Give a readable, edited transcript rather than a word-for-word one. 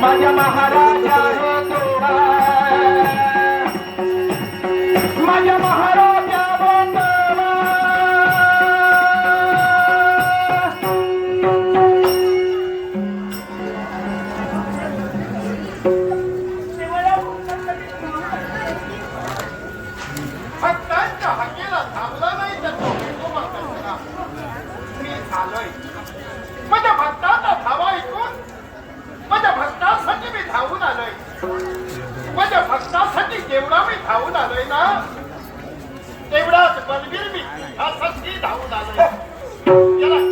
माझ्या महाराजा माझ्या महाराजा भक्तांच्या हाकेला थांबला नाही तर मी झालोय माझ्या भक्ताचा धावा ऐकून माझ्या भक्तासाठी मी धावून आलोय माझ्या भक्तासाठी जेवढा मी धावून आलोय ना तेवढाच बलवीर मी ह्यासाठी धावून आलोय याला